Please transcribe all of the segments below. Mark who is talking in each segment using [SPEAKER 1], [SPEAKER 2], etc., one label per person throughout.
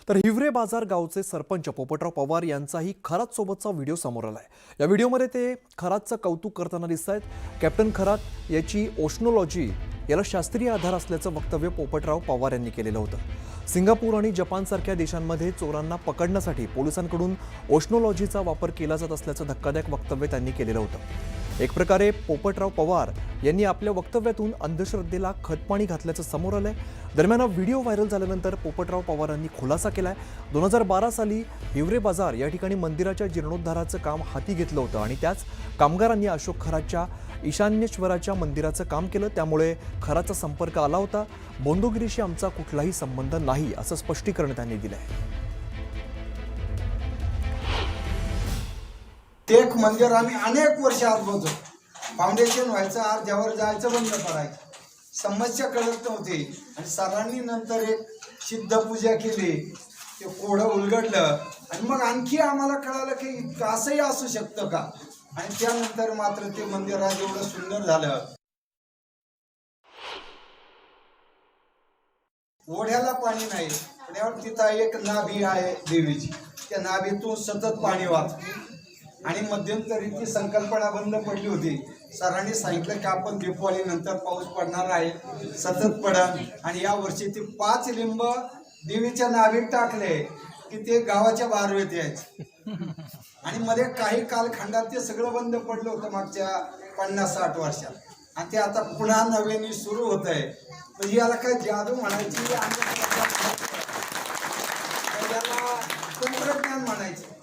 [SPEAKER 1] तर हिवरे बाजार गावचे सरपंच पोपटराव पवार यांचाही खरात सोबतचा व्हिडिओ समोर आलाय। या व्हिडिओमध्ये ते खरातचं कौतुक करताना दिसत आहेत। कॅप्टन खरात याची ओशनोलॉजी याला शास्त्रीय आधार असल्याचं वक्तव्य पोपटराव पवार यांनी केलेलं होतं। सिंगापूर आणि जपानसारख्या देशांमध्ये चोरांना पकडण्यासाठी पोलिसांकडून ओशनोलॉजीचा वापर केला जात असल्याचं धक्कादायक वक्तव्य त्यांनी केलेलं होतं। एक प्रकारे पोपटराव पवार यांनी आपल्या वक्तव्यातून अंधश्रद्धेला खतपाणी घातल्याचं समोर आलंय। दरम्यान व्हिडिओ व्हायरल झाल्यानंतर पोपटराव पवारांनी खुलासा केलाय। 2012 साली हिवरे बाजार या ठिकाणी मंदिराच्या जीर्णोद्धाराचं काम हाती घेतलं होतं आणि त्याच कामगारांनी अशोक खरातच्या ईशान्येश्वराच्या मंदिराचं काम केलं, त्यामुळे खराचा संपर्क आला होता। बोंदोगिरीशी आमचा कुठलाही संबंध नाही असं स्पष्टीकरण त्यांनी दिलंय।
[SPEAKER 2] ते एक मंदिर आम्ही अनेक वर्ष आत होतो। फाउंडेशन व्हायचं, अर्ध्यावर जायचं, बंद पडायचं, समस्या कळत नव्हती। आणि सरांनी नंतर एक सिद्ध पूजा केली, ते कोडं उलगडलं आणि मग आणखी आम्हाला कळालं की असंही असू शकतं का। आणि त्यानंतर मात्र ते मंदिर आज एवढं सुंदर झालं। ओढ्याला पाणी नाही, पण तिथं एक नाभी आहे देवीची, त्या नाभीतून सतत पाणी वाहतं। आणि मध्यंतरी ती संकल्पना बंद पडली होती। सरांनी सांगितलं की आपण दीपावली नंतर पाऊस पडणार आहे, सतत पडन। आणि या वर्षी ती 5 लिंब देवीच्या नाभीत टाकले की ते गावाच्या बारवेत यायचे। आणि मध्ये काही कालखंडात ते सगळं बंद पडलं होतं मागच्या 50-60 वर्षात, आणि ते आता पुन्हा नव्याने सुरू होत आहे। म्हणजे याला काय जादू म्हणायची, याला तंत्रज्ञान म्हणायचं।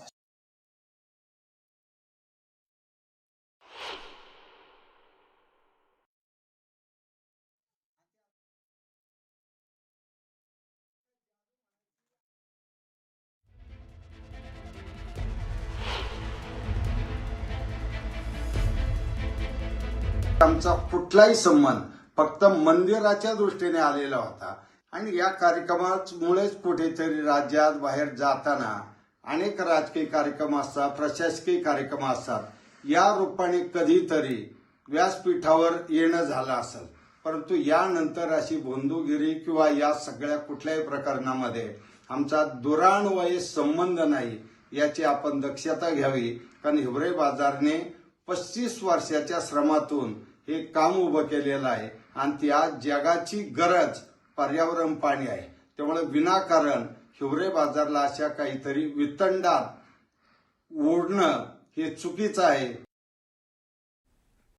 [SPEAKER 2] आमचा कुठलाही संबंध फक्त मंदिराच्या दृष्टीने आलेला होता। आणि या कार्यक्रमामुळेच कुठेतरी राज्यात बाहेर जाताना अनेक राजकीय कार्यक्रम असतात, प्रशासकीय कार्यक्रम असतात, या रूपाने कधीतरी व्यासपीठावर येणं झालं असेल। परंतु यानंतर अशी बोंदोगिरी किंवा या सगळ्या कुठल्याही प्रकरणामध्ये आमचा दुरान्वये संबंध नाही, याची आपण दक्षता घ्यावी। कारण हिवरे बाजारने 35 वर्षाच्या श्रमातून हे काम उभं केलेलं आहे आणि ती आज जगाची गरज पर्यावरण पाणी आहे। त्यामुळे विनाकारण हिवरे बाजारला अशा काहीतरी वितंडात ओढणं हे चुकीचं आहे।